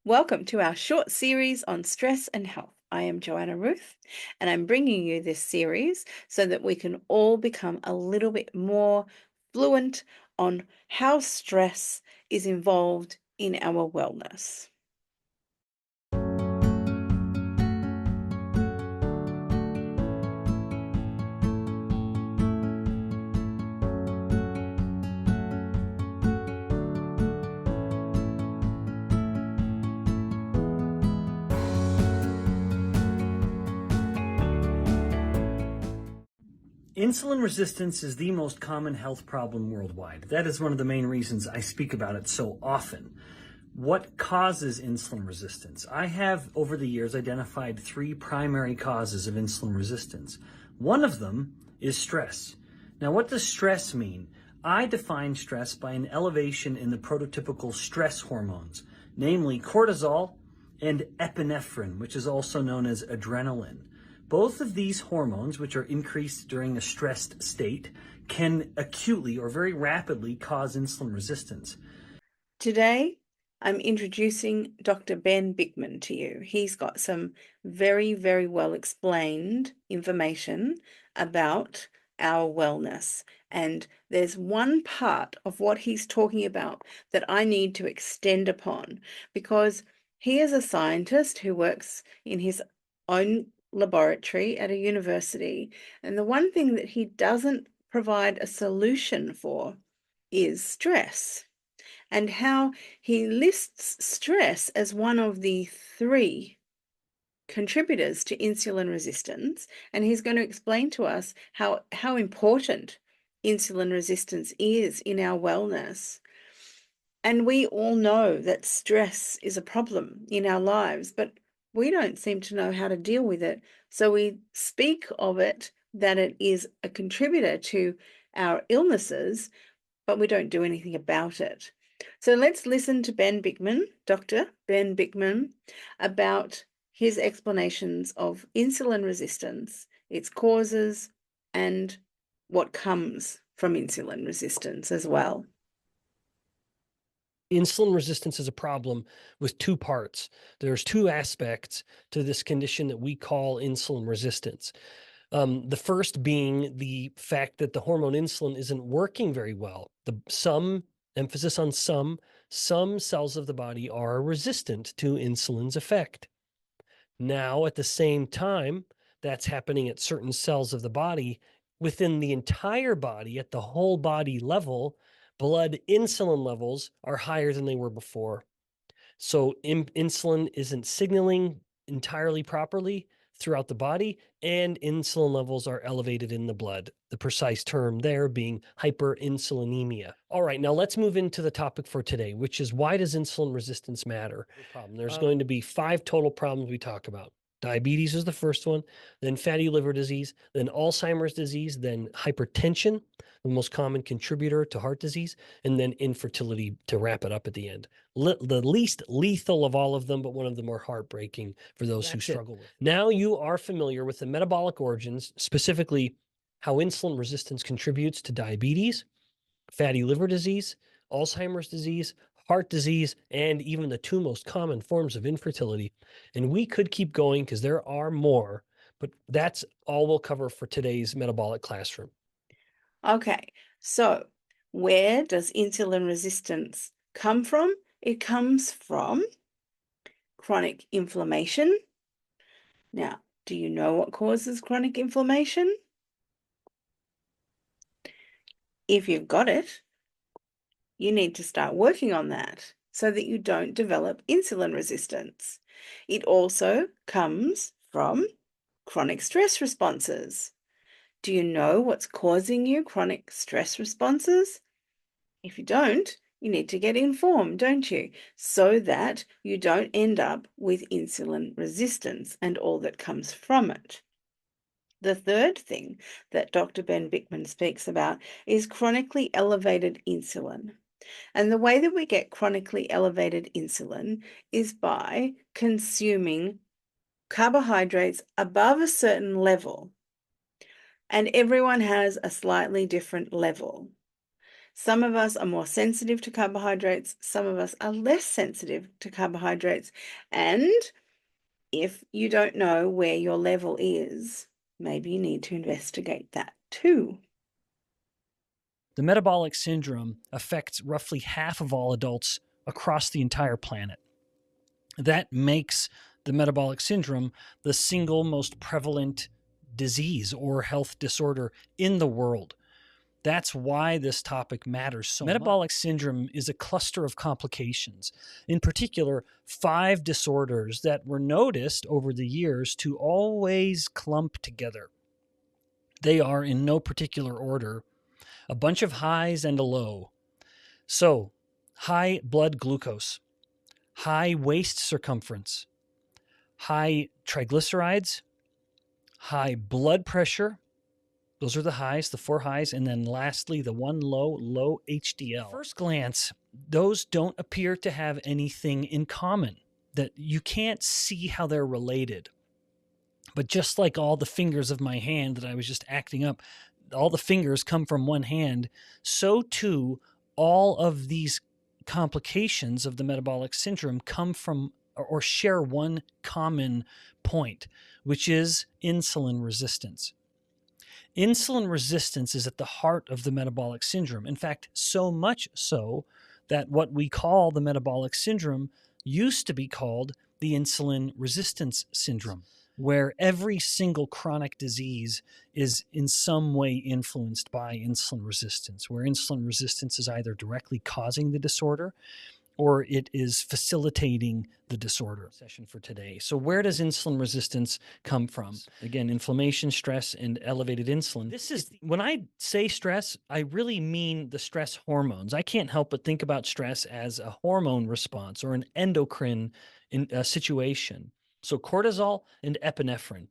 Welcome to our short series on stress and health. I am Joanna Ruth, and I'm bringing you this series so that we can all become a little bit more fluent on how stress is involved in our wellness. Insulin resistance is the most common health problem worldwide. That is one of the main reasons I speak about it so often. What causes insulin resistance? I have, over the years, identified three primary causes of insulin resistance. One of them is stress. Now, what does stress mean? I define stress by an elevation in the prototypical stress hormones, namely cortisol and epinephrine, which is also known as adrenaline. Both of these hormones, which are increased during a stressed state, can acutely or very rapidly cause insulin resistance. Today, I'm introducing Dr. Ben Bikman to you. He's got some very, very well explained information about our wellness. And there's one part of what he's talking about that I need to extend upon because he is a scientist who works in his own laboratory at a university. And the one thing that he doesn't provide a solution for is stress, and how he lists stress as one of the three contributors to insulin resistance. And he's going to explain to us how important insulin resistance is in our wellness. And we all know that stress is a problem in our lives, but we don't seem to know how to deal with it. So we speak of it that it is a contributor to our illnesses, but we don't do anything about it. So let's listen to Ben Bikman, Dr. Ben Bikman, about his explanations of insulin resistance, its causes, and what comes from insulin resistance as well. Insulin resistance is a problem with two parts. There's two aspects to this condition that we call insulin resistance. The first being the fact that the hormone insulin isn't working very well. Emphasis on some cells of the body are resistant to insulin's effect. Now, at the same time, that's happening at certain cells of the body. Within the entire body, at the whole body level, blood insulin levels are higher than they were before. So insulin isn't signaling entirely properly throughout the body, and insulin levels are elevated in the blood. The precise term there being hyperinsulinemia. All right, now let's move into the topic for today, which is why does insulin resistance matter? There's going to be 5 total problems we talk about. Diabetes is the first one, then fatty liver disease, then Alzheimer's disease, then hypertension, the most common contributor to heart disease, and then infertility to wrap it up at the end. The least lethal of all of them, but one of the more heartbreaking for those who struggle with. Now you are familiar with the metabolic origins, specifically how insulin resistance contributes to diabetes, fatty liver disease, Alzheimer's disease, heart disease, and even the 2 most common forms of infertility. And we could keep going because there are more, but that's all we'll cover for today's metabolic classroom. Okay, so where does insulin resistance come from? It comes from chronic inflammation. Now, do you know what causes chronic inflammation? If you've got it, you need to start working on that so that you don't develop insulin resistance. It also comes from chronic stress responses. Do you know what's causing you chronic stress responses? If you don't, you need to get informed, don't you? So that you don't end up with insulin resistance and all that comes from it. The third thing that Dr. Ben Bikman speaks about is chronically elevated insulin. And the way that we get chronically elevated insulin is by consuming carbohydrates above a certain level. And everyone has a slightly different level. Some of us are more sensitive to carbohydrates, some of us are less sensitive to carbohydrates. And if you don't know where your level is, maybe you need to investigate that too. The metabolic syndrome affects roughly half of all adults across the entire planet. That makes the metabolic syndrome the single most prevalent disease or health disorder in the world. That's why this topic matters so much. Metabolic syndrome is a cluster of complications, in particular, 5 disorders that were noticed over the years to always clump together. They are, in no particular order, a bunch of highs and a low. So, high blood glucose, high waist circumference, high triglycerides, high blood pressure. Those are the highs, the 4 highs, and then lastly, the 1 low, low HDL. At first glance, those don't appear to have anything in common, that you can't see how they're related. But just like all the fingers of my hand that I was just acting up, all the fingers come from one hand, so too all of these complications of the metabolic syndrome come from or share one common point, which is insulin resistance. Insulin resistance is at the heart of the metabolic syndrome. In fact, so much so that what we call the metabolic syndrome used to be called the insulin resistance syndrome, where every single chronic disease is in some way influenced by insulin resistance, where insulin resistance is either directly causing the disorder or it is facilitating the disorder. Session for today. So where does insulin resistance come from? Again, inflammation, stress, and elevated insulin. This is, when I say stress, I really mean the stress hormones. I can't help but think about stress as a hormone response or an endocrine situation. So cortisol and epinephrine.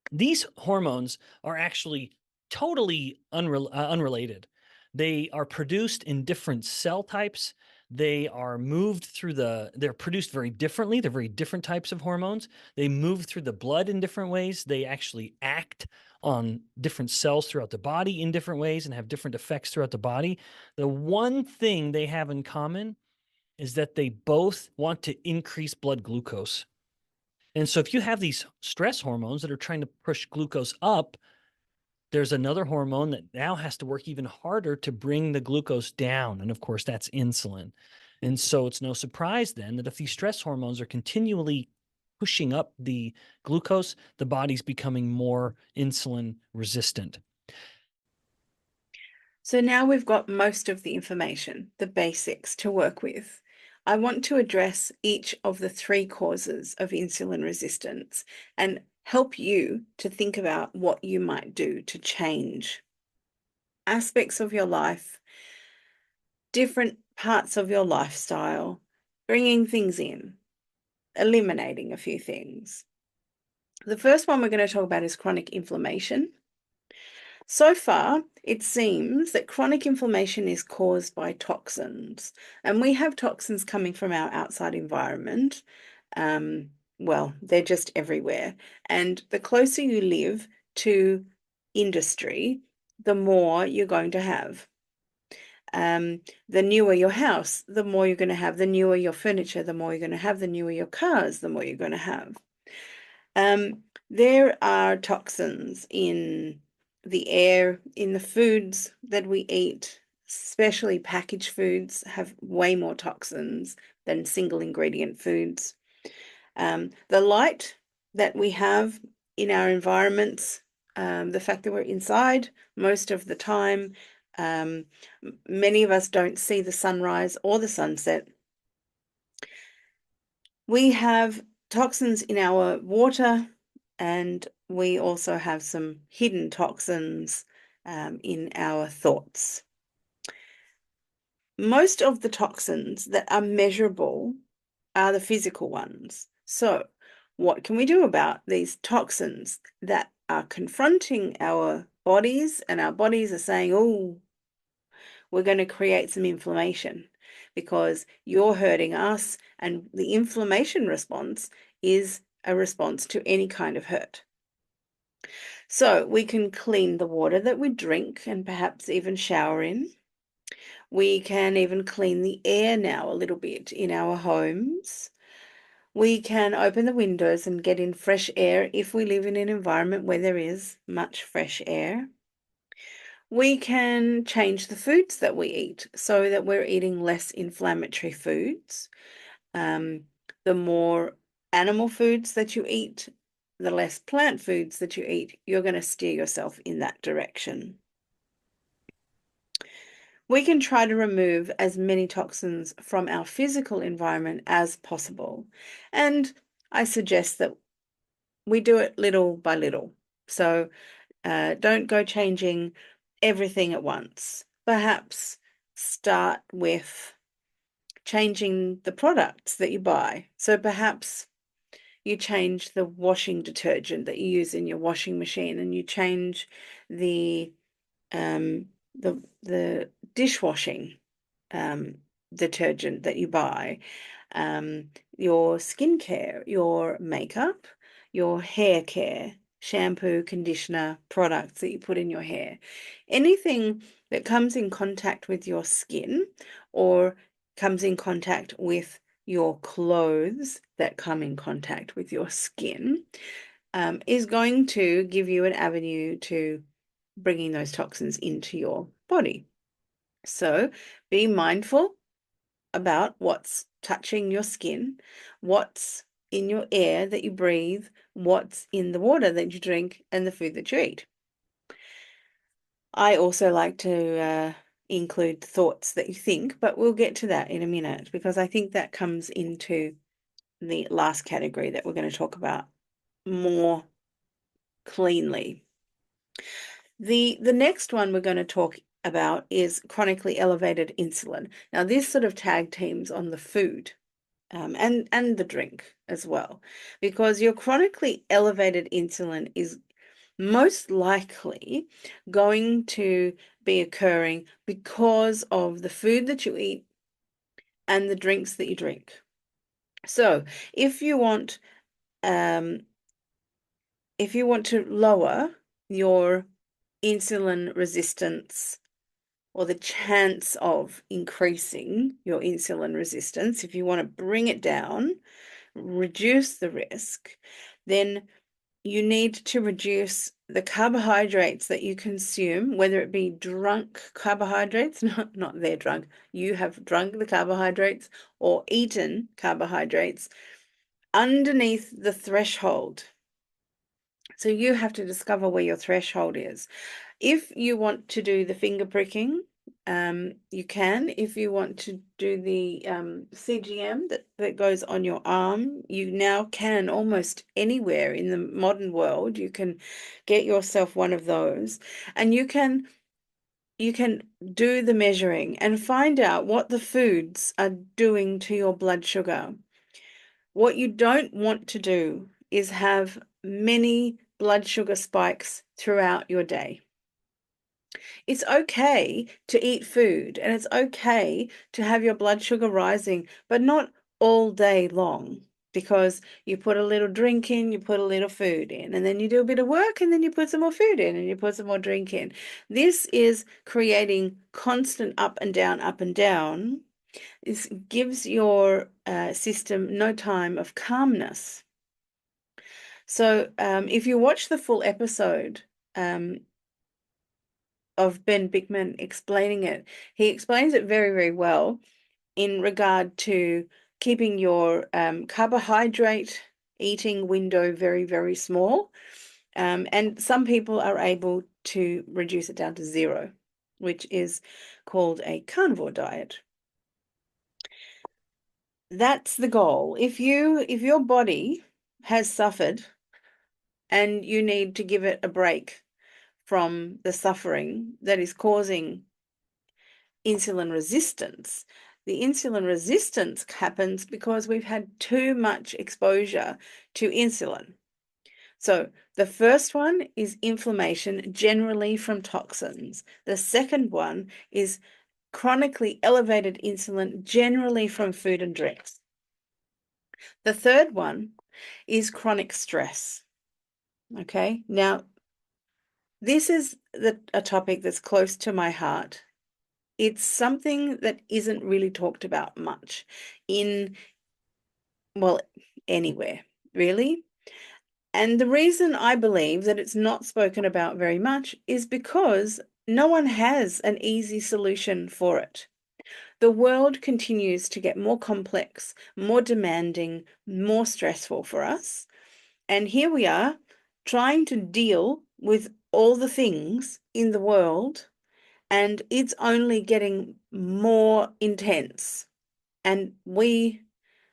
These hormones are actually totally unrelated. They are produced in different cell types. They are moved through they're produced very differently. They're very different types of hormones. They move through the blood in different ways. They actually act on different cells throughout the body in different ways and have different effects throughout the body. The one thing they have in common is that they both want to increase blood glucose. And so if you have these stress hormones that are trying to push glucose up, there's another hormone that now has to work even harder to bring the glucose down. And of course, that's insulin. And so it's no surprise then that if these stress hormones are continually pushing up the glucose, the body's becoming more insulin resistant. So now we've got most of the information, the basics to work with. I want to address each of the 3 causes of insulin resistance and help you to think about what you might do to change aspects of your life, different parts of your lifestyle, bringing things in, eliminating a few things. The first one we're going to talk about is chronic inflammation. So far, it seems that chronic inflammation is caused by toxins, and we have toxins coming from our outside environment. Well, they're just everywhere. And the closer you live to industry, the more you're going to have. The newer your house, the more you're going to have. The newer your furniture, the more you're going to have. The newer your cars, the more you're going to have. There are toxins in the air, in the foods that we eat, especially packaged foods have way more toxins than single ingredient foods. The light that we have in our environments, the fact that we're inside most of the time, many of us don't see the sunrise or the sunset. We have toxins in our water, and we also have some hidden toxins in our thoughts. Most of the toxins that are measurable are the physical ones. So what can we do about these toxins that are confronting our bodies, and our bodies are saying, oh, we're going to create some inflammation because you're hurting us, and the inflammation response is a response to any kind of hurt. So we can clean the water that we drink and perhaps even shower in. We can even clean the air now a little bit in our homes. We can open the windows and get in fresh air if we live in an environment where there is much fresh air. We can change the foods that we eat so that we're eating less inflammatory foods. The more animal foods that you eat, the less plant foods that you eat, you're going to steer yourself in that direction. We can try to remove as many toxins from our physical environment as possible. And I suggest that we do it little by little. So don't go changing everything at once. Perhaps start with changing the products that you buy. So perhaps you change the washing detergent that you use in your washing machine, and you change the the dishwashing detergent that you buy, your skincare, your makeup, your hair care, shampoo, conditioner, products that you put in your hair. Anything that comes in contact with your skin or comes in contact with your clothes that come in contact with your skin is going to give you an avenue to bringing those toxins into your body. So be mindful about what's touching your skin, what's in your air that you breathe, what's in the water that you drink, and the food that you eat. I also like to include thoughts that you think, but we'll get to that in a minute because I think that comes into the last category that we're going to talk about more cleanly. The next one we're going to talk about is chronically elevated insulin. Now, this sort of tag teams on the food and the drink as well, because your chronically elevated insulin is most likely going to be occurring because of the food that you eat and the drinks that you drink. So, if you want to lower your insulin resistance or the chance of increasing your insulin resistance, if you want to bring it down, reduce the risk, then you need to reduce the carbohydrates that you consume, whether it be drunk carbohydrates, not they're drunk, you have drunk the carbohydrates or eaten carbohydrates underneath the threshold. So you have to discover where your threshold is. If you want to do the finger pricking, you can. If you want to do the CGM that goes on your arm, you now can almost anywhere in the modern world. You can get yourself one of those, and you can do the measuring and find out what the foods are doing to your blood sugar. What you don't want to do is have many blood sugar spikes throughout your day. It's okay to eat food and it's okay to have your blood sugar rising, but not all day long, because you put a little drink in, you put a little food in, and then you do a bit of work and then you put some more food in and you put some more drink in. This is creating constant up and down, up and down. This gives your system no time of calmness. So if you watch the full episode of Ben Bikman explaining it, he explains it very, very well in regard to keeping your carbohydrate eating window very, very small. And some people are able to reduce it down to 0, which is called a carnivore diet. That's the goal. If your body has suffered and you need to give it a break from the suffering that is causing insulin resistance, the insulin resistance happens because we've had too much exposure to insulin. So the first one is inflammation, generally from toxins. The second one is chronically elevated insulin, generally from food and drinks. The third one is chronic stress. Okay, now this is a topic that's close to my heart It's something that isn't really talked about much well, anywhere, really. And the reason I believe that it's not spoken about very much is because no one has an easy solution for it. The world continues to get more complex, more demanding, more stressful for us. And here we are trying to deal with all the things in the world, and it's only getting more intense. And we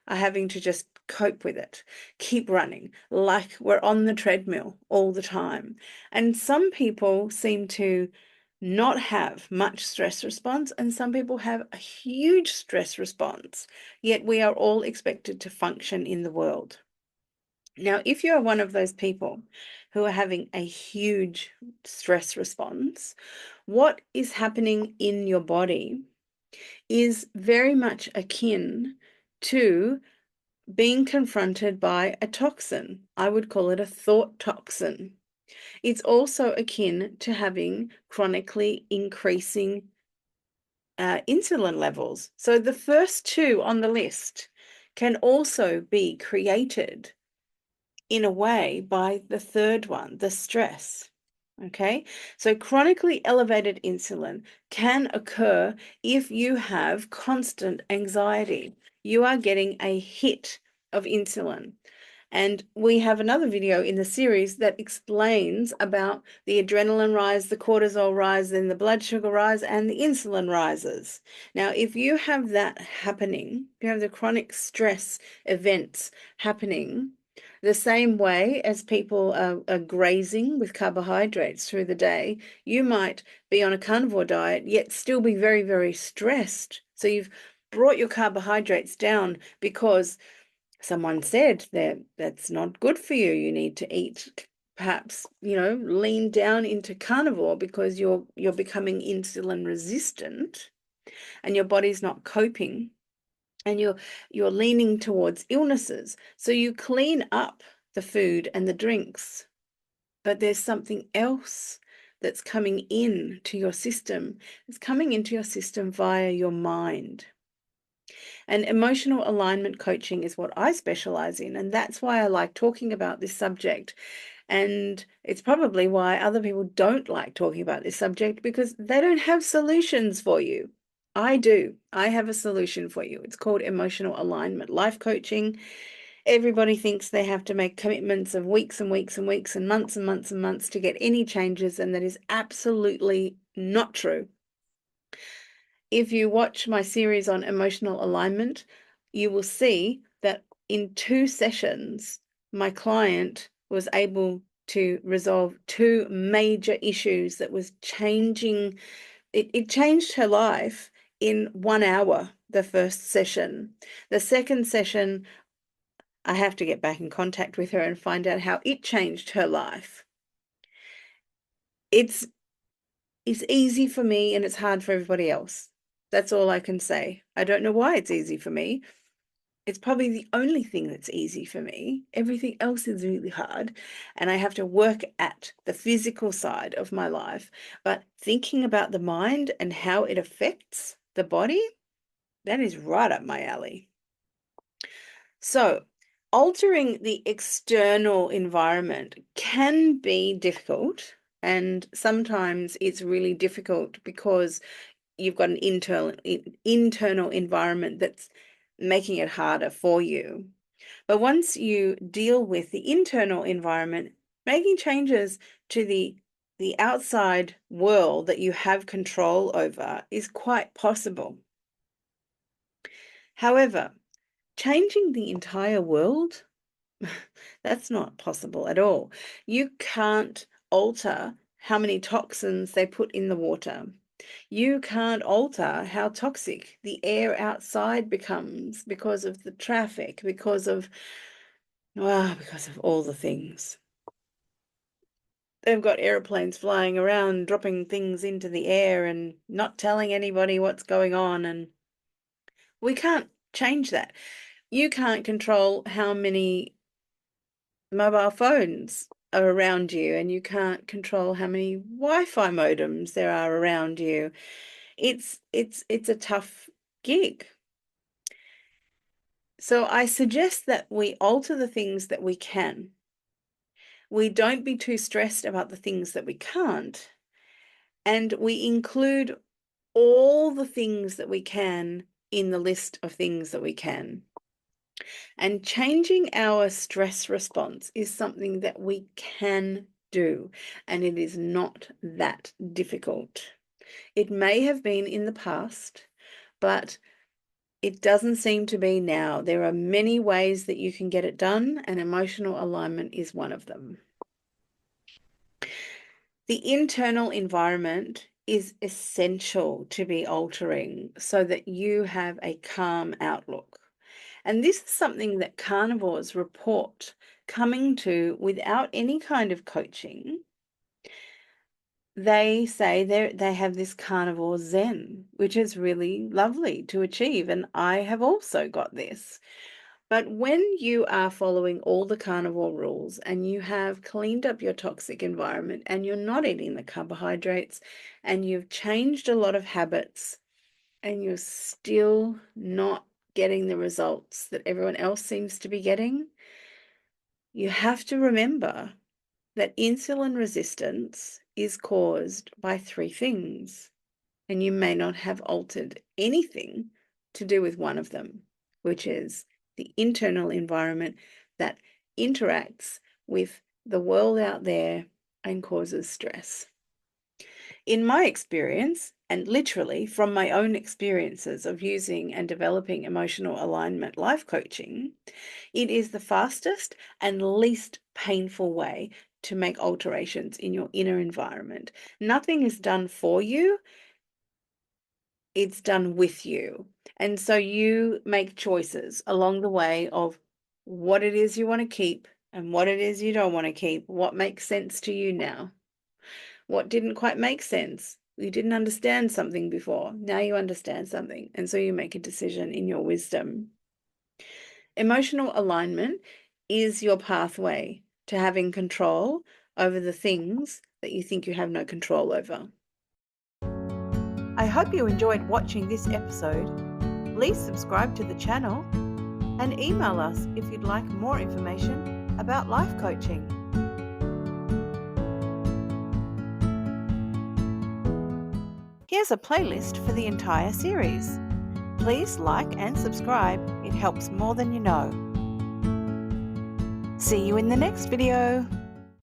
are having to just cope with it, keep running like we're on the treadmill all the time. And some people seem to not have much stress response, and some people have a huge stress response, yet we are all expected to function in the world. Now, if you are one of those people who are having a huge stress response, what is happening in your body is very much akin to being confronted by a toxin. I would call it a thought toxin. It's also akin to having chronically increasing insulin levels. So the first two on the list can also be created in a way by the third one, the stress. Okay, so chronically elevated insulin can occur if you have constant anxiety. You are getting a hit of insulin. And we have another video in the series that explains about the adrenaline rise, the cortisol rise, then the blood sugar rise, and the insulin rises. Now, if you have that happening, you have the chronic stress events happening, the same way as people are grazing with carbohydrates through the day, you might be on a carnivore diet, yet still be very, very stressed. So you've brought your carbohydrates down because someone said that that's not good for you. You need to eat, perhaps, lean down into carnivore because you're becoming insulin resistant and your body's not coping, and you're leaning towards illnesses. So you clean up the food and the drinks, but there's something else that's coming in to your system. It's coming into your system via your mind. And emotional alignment coaching is what I specialize in. And that's why I like talking about this subject. And it's probably why other people don't like talking about this subject, because they don't have solutions for you. I do. I have a solution for you. It's called emotional alignment life coaching. Everybody thinks they have to make commitments of weeks and weeks and weeks and months and months and months to get any changes. And that is absolutely not true. If you watch my series on emotional alignment, you will see that in 2 sessions, my client was able to resolve 2 major issues that was changing. It changed her life in 1 hour, the first session. The second session, I have to get back in contact with her and find out how it changed her life. It's easy for me and it's hard for everybody else. That's all I can say. I don't know why it's easy for me. It's probably the only thing that's easy for me. Everything else is really hard, and I have to work at the physical side of my life. But thinking about the mind and how it affects the body, that is right up my alley. So, altering the external environment can be difficult, and sometimes it's really difficult because you've got an internal environment that's making it harder for you. But once you deal with the internal environment, making changes to the outside world that you have control over is quite possible. However, changing the entire world, that's not possible at all. You can't alter how many toxins they put in the water. You can't alter how toxic the air outside becomes because of the traffic, because of all the things. They've got airplanes flying around, dropping things into the air and not telling anybody what's going on. And we can't change that. You can't control how many mobile phones are around you, and you can't control how many Wi-Fi modems there are around you. It's a tough gig. So I suggest that we alter the things that we can. We don't be too stressed about the things that we can't. And we include all the things that we can in the list of things that we can. And changing our stress response is something that we can do, and it is not that difficult. It may have been in the past, but it doesn't seem to be now. There are many ways that you can get it done, and emotional alignment is one of them. The internal environment is essential to be altering so that you have a calm outlook. And this is something that carnivores report coming to without any kind of coaching. They say they have this carnivore zen, which is really lovely to achieve. And I have also got this. But when you are following all the carnivore rules and you have cleaned up your toxic environment and you're not eating the carbohydrates and you've changed a lot of habits and you're still not getting the results that everyone else seems to be getting, you have to remember that insulin resistance is caused by 3 things, and you may not have altered anything to do with one of them, which is the internal environment that interacts with the world out there and causes stress. In my experience, and literally from my own experiences of using and developing emotional alignment life coaching, it is the fastest and least painful way to make alterations in your inner environment. Nothing is done for you, it's done with you. And so you make choices along the way of what it is you want to keep and what it is you don't want to keep, what makes sense to you now. What didn't quite make sense? You didn't understand something before. Now you understand something. And so you make a decision in your wisdom. Emotional alignment is your pathway to having control over the things that you think you have no control over. I hope you enjoyed watching this episode. Please subscribe to the channel and email us if you'd like more information about life coaching. Here's a playlist for the entire series. Please like and subscribe. It helps more than you know. See you in the next video.